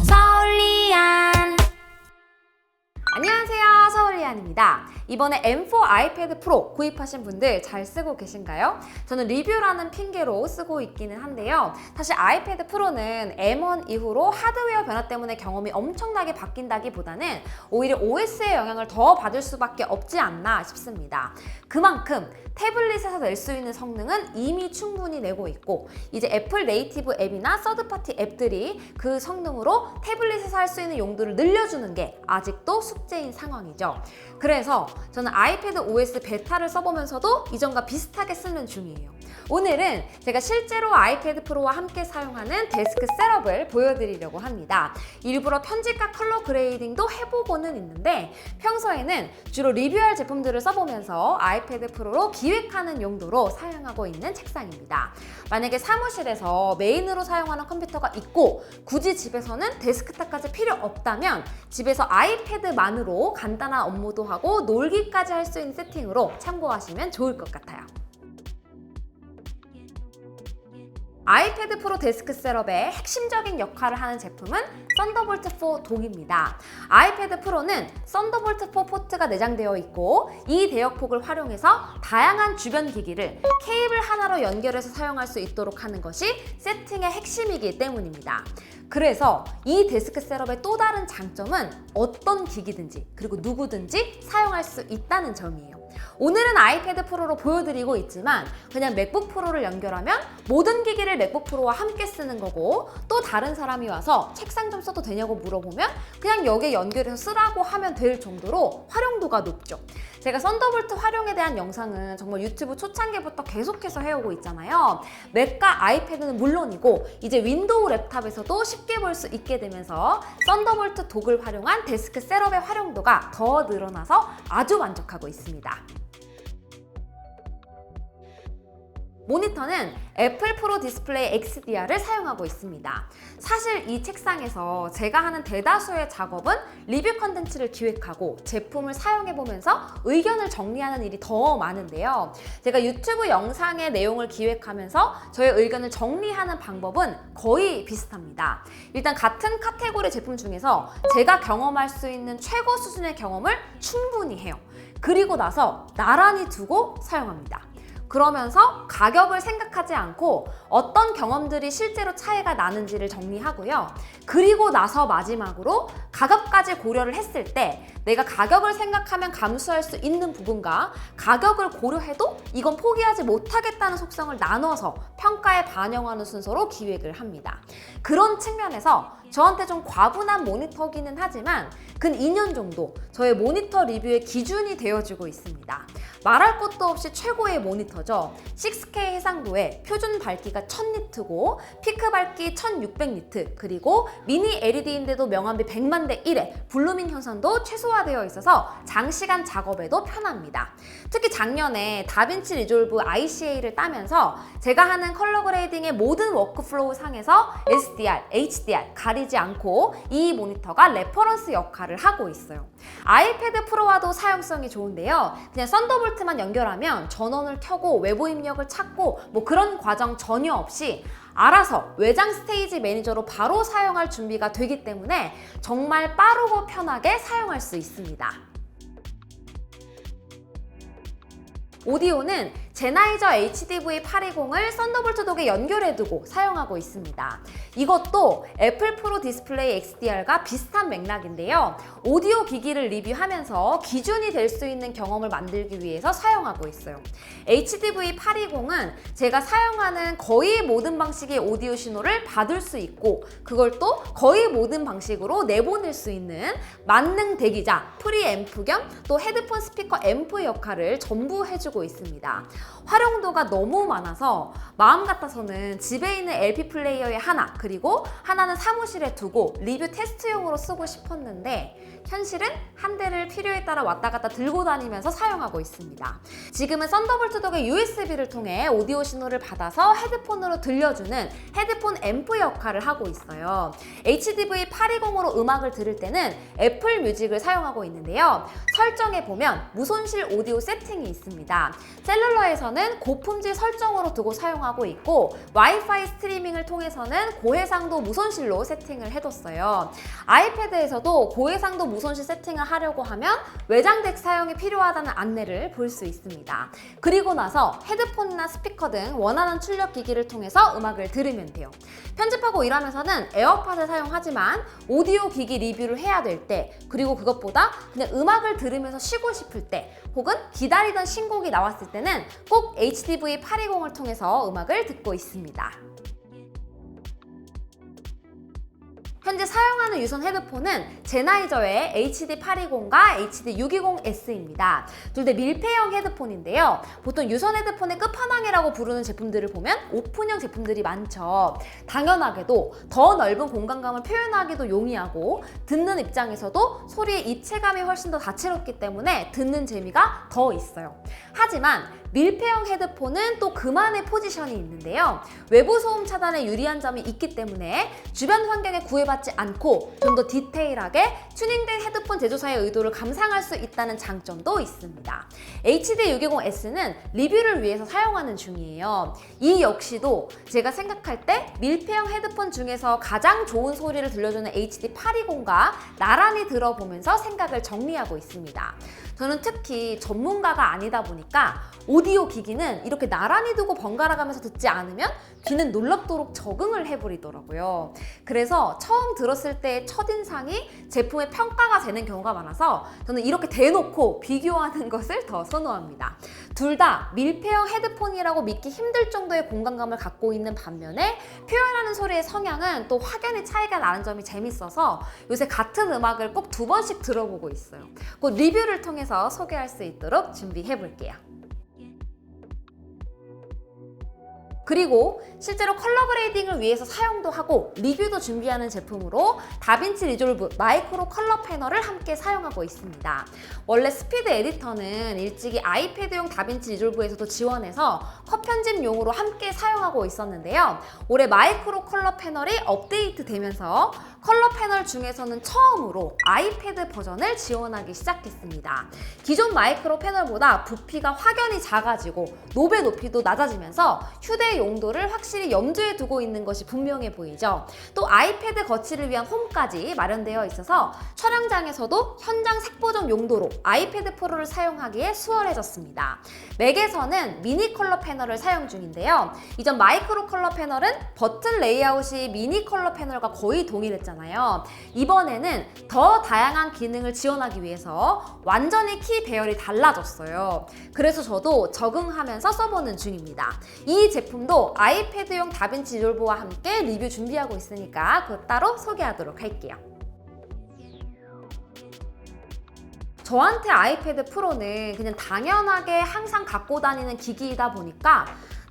서울리안. 안녕하세요, 서울리안입니다. 이번에 M4 아이패드 프로 구입하신 분들 잘 쓰고 계신가요? 저는 리뷰라는 핑계로 쓰고 있기는 한데요. 사실 아이패드 프로는 M1 이후로 하드웨어 변화 때문에 경험이 엄청나게 바뀐다기보다는 오히려 OS의 영향을 더 받을 수밖에 없지 않나 싶습니다. 그만큼 태블릿에서 낼 수 있는 성능은 이미 충분히 내고 있고, 이제 애플 네이티브 앱이나 서드파티 앱들이 그 성능으로 태블릿에서 할 수 있는 용도를 늘려주는 게 아직도 숙제인 상황이죠. 그래서 저는 아이패드 OS 베타를 써보면서도 이전과 비슷하게 쓰는 중이에요. 오늘은 제가 실제로 아이패드 프로와 함께 사용하는 데스크 셋업을 보여드리려고 합니다. 일부러 편집과 컬러 그레이딩도 해보고는 있는데, 평소에는 주로 리뷰할 제품들을 써보면서 아이패드 프로로 기획하는 용도로 사용하고 있는 책상입니다. 만약에 사무실에서 메인으로 사용하는 컴퓨터가 있고 굳이 집에서는 데스크탑까지 필요 없다면 집에서 아이패드만으로 간단한 업무도 하고 놀기까지 할 수 있는 세팅으로 참고하시면 좋을 것 같아요. 아이패드 프로 데스크 셋업의 핵심적인 역할을 하는 제품은 썬더볼트 4 독입니다. 아이패드 프로는 썬더볼트 4 포트가 내장되어 있고, 이 대역폭을 활용해서 다양한 주변 기기를 케이블 하나로 연결해서 사용할 수 있도록 하는 것이 세팅의 핵심이기 때문입니다. 그래서 이 데스크 셋업의 또 다른 장점은 어떤 기기든지 그리고 누구든지 사용할 수 있다는 점이에요. 오늘은 아이패드 프로로 보여드리고 있지만 그냥 맥북 프로를 연결하면 모든 기기를 맥북 프로와 함께 쓰는 거고, 또 다른 사람이 와서 책상 좀 써도 되냐고 물어보면 그냥 여기에 연결해서 쓰라고 하면 될 정도로 활용도가 높죠. 제가 썬더볼트 활용에 대한 영상은 정말 유튜브 초창기부터 계속해서 해오고 있잖아요. 맥과 아이패드는 물론이고 이제 윈도우 랩탑에서도 쉽게 볼 수 있게 되면서 썬더볼트 독을 활용한 데스크 셋업의 활용도가 더 늘어나서 아주 만족하고 있습니다. 모니터는 애플 프로 디스플레이 XDR을 사용하고 있습니다. 사실 이 책상에서 제가 하는 대다수의 작업은 리뷰 컨텐츠를 기획하고 제품을 사용해보면서 의견을 정리하는 일이 더 많은데요. 제가 유튜브 영상의 내용을 기획하면서 저의 의견을 정리하는 방법은 거의 비슷합니다. 일단 같은 카테고리 제품 중에서 제가 경험할 수 있는 최고 수준의 경험을 충분히 해요. 그리고 나서 나란히 두고 사용합니다. 그러면서 가격을 생각하지 않고 어떤 경험들이 실제로 차이가 나는지를 정리하고요. 그리고 나서 마지막으로 가격까지 고려를 했을 때 내가 가격을 생각하면 감수할 수 있는 부분과 가격을 고려해도 이건 포기하지 못하겠다는 속성을 나눠서 평가에 반영하는 순서로 기획을 합니다. 그런 측면에서 저한테 좀 과분한 모니터기는 하지만 근 2년 정도 저의 모니터 리뷰의 기준이 되어주고 있습니다. 말할 것도 없이 최고의 모니터죠. 6K 해상도에 표준 밝기가 1000니트고 피크 밝기 1600니트, 그리고 미니 LED인데도 명암비 100만 대 1에 블루밍 현상도 최소화되어 있어서 장시간 작업에도 편합니다. 특히 작년에 다빈치 리졸브 ICA를 따면서 제가 하는 컬러 그레이딩의 모든 워크플로우 상에서 SDR, HDR 가리지 않고 이 모니터가 레퍼런스 역할을 하고 있어요. 아이패드 프로와도 사용성이 좋은데요. 그냥 썬더볼트만 연결하면 전원을 켜고 외부 입력을 찾고 뭐 그런 과정 전혀 없이 알아서 외장 스테이지 매니저로 바로 사용할 준비가 되기 때문에 정말 빠르고 편하게 사용할 수 있습니다. 오디오는 제나이저 HDV820을 썬더볼트 독에 연결해두고 사용하고 있습니다. 이것도 애플 프로 디스플레이 XDR과 비슷한 맥락인데요. 오디오 기기를 리뷰하면서 기준이 될 수 있는 경험을 만들기 위해서 사용하고 있어요. HDV820은 제가 사용하는 거의 모든 방식의 오디오 신호를 받을 수 있고, 그걸 또 거의 모든 방식으로 내보낼 수 있는 만능 대기자, 프리앰프 겸 또 헤드폰 스피커 앰프 역할을 전부 해주고 있습니다. 활용도가 너무 많아서 마음 같아서는 집에 있는 LP 플레이어에 하나, 그리고 하나는 사무실에 두고 리뷰 테스트용으로 쓰고 싶었는데 현실은 한 대를 필요에 따라 왔다 갔다 들고 다니면서 사용하고 있습니다. 지금은 썬더볼트 독의 USB를 통해 오디오 신호를 받아서 헤드폰으로 들려주는 헤드폰 앰프 역할을 하고 있어요. HDV820으로 음악을 들을 때는 애플 뮤직을 사용하고 있는데요. 설정에 보면 무손실 오디오 세팅이 있습니다. 셀룰러에서 웨어에서는 고품질 설정으로 두고 사용하고 있고 와이파이 스트리밍을 통해서는 고해상도 무손실로 세팅을 해뒀어요. 아이패드에서도 고해상도 무손실 세팅을 하려고 하면 외장덱 사용이 필요하다는 안내를 볼 수 있습니다. 그리고 나서 헤드폰이나 스피커 등 원하는 출력 기기를 통해서 음악을 들으면 돼요. 편집하고 일하면서는 에어팟을 사용하지만 오디오 기기 리뷰를 해야 될 때, 그리고 그것보다 그냥 음악을 들으면서 쉬고 싶을 때, 혹은 기다리던 신곡이 나왔을 때는 꼭 HDV820을 통해서 음악을 듣고 있습니다. 현재 사용하는 유선 헤드폰은 제나이저의 HD820과 HD620S입니다. 둘 다 밀폐형 헤드폰인데요. 보통 유선 헤드폰의 끝판왕이라고 부르는 제품들을 보면 오픈형 제품들이 많죠. 당연하게도 더 넓은 공간감을 표현하기도 용이하고 듣는 입장에서도 소리의 입체감이 훨씬 더 다채롭기 때문에 듣는 재미가 더 있어요. 하지만 밀폐형 헤드폰은 또 그만의 포지션이 있는데요. 외부 소음 차단에 유리한 점이 있기 때문에 주변 환경에 구애받지 않고 좀 더 디테일하게 튜닝된 헤드폰 제조사의 의도를 감상할 수 있다는 장점도 있습니다. HD620S는 리뷰를 위해서 사용하는 중이에요. 이 역시도 제가 생각할 때 밀폐형 헤드폰 중에서 가장 좋은 소리를 들려주는 HD820과 나란히 들어보면서 생각을 정리하고 있습니다. 저는 특히 전문가가 아니다 보니까 오디오 기기는 이렇게 나란히 두고 번갈아 가면서 듣지 않으면 귀는 놀랍도록 적응을 해버리더라고요. 그래서 처음 들었을 때의 첫인상이 제품의 평가가 되는 경우가 많아서 저는 이렇게 대놓고 비교하는 것을 더 선호합니다. 둘 다 밀폐형 헤드폰이라고 믿기 힘들 정도의 공간감을 갖고 있는 반면에 표현하는 소리의 성향은 또 확연히 차이가 나는 점이 재밌어서 요새 같은 음악을 꼭 2번씩 들어보고 있어요. 곧 리뷰를 통해서 소개할 수 있도록 준비해 볼게요. 그리고 실제로 컬러 그레이딩을 위해서 사용도 하고 리뷰도 준비하는 제품으로 다빈치 리졸브 마이크로 컬러 패널을 함께 사용하고 있습니다. 원래 스피드 에디터는 일찍이 아이패드용 다빈치 리졸브에서도 지원해서 컷 편집용으로 함께 사용하고 있었는데요. 올해 마이크로 컬러 패널이 업데이트 되면서 컬러 패널 중에서는 처음으로 아이패드 버전을 지원하기 시작했습니다. 기존 마이크로 패널보다 부피가 확연히 작아지고 노베 높이도 낮아지면서 휴대 용도를 확실히 염두에 두고 있는 것이 분명해 보이죠. 또 아이패드 거치를 위한 홈까지 마련되어 있어서 촬영장에서도 현장 색보정 용도로 아이패드 프로를 사용하기에 수월해졌습니다. 맥에서는 미니 컬러 패널을 사용 중인데요. 이전 마이크로 컬러 패널은 버튼 레이아웃이 미니 컬러 패널과 거의 동일했잖아요. 이번에는 더 다양한 기능을 지원하기 위해서 완전히 키 배열이 달라졌어요. 그래서 저도 적응하면서 써보는 중입니다. 이 제품도 아이패드용 다빈치 리졸브와 함께 리뷰 준비하고 있으니까 그거 따로 소개하도록 할게요. 저한테 아이패드 프로는 그냥 당연하게 항상 갖고 다니는 기기이다 보니까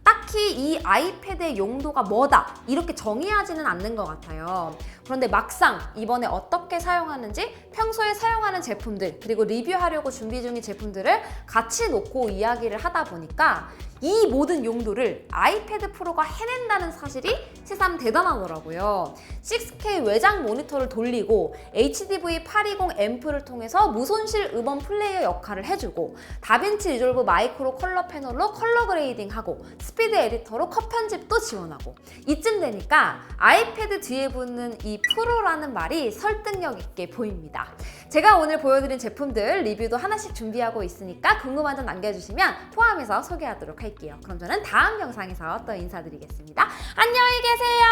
딱히 이 아이패드의 용도가 뭐다 이렇게 정의하지는 않는 것 같아요. 그런데 막상 이번에 어떻게 사용하는지 평소에 사용하는 제품들 그리고 리뷰하려고 준비 중인 제품들을 같이 놓고 이야기를 하다 보니까 이 모든 용도를 아이패드 프로가 해낸다는 사실이 새삼 대단하더라고요. 6K 외장 모니터를 돌리고 HDV820 앰프를 통해서 무손실 음원 플레이어 역할을 해주고 다빈치 리졸브 마이크로 컬러 패널로 컬러 그레이딩하고 스피드 에디터로 컷 편집도 지원하고 이쯤 되니까 아이패드 뒤에 붙는 이 프로라는 말이 설득력 있게 보입니다. 제가 오늘 보여드린 제품들 리뷰도 하나씩 준비하고 있으니까 궁금한 점 남겨주시면 포함해서 소개하도록 할게요. 그럼 저는 다음 영상에서 또 인사드리겠습니다. 안녕히 계세요.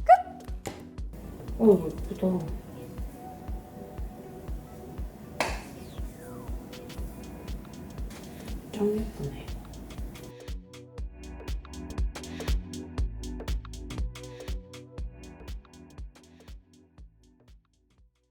끝! 예쁘다. 짱 예쁘네.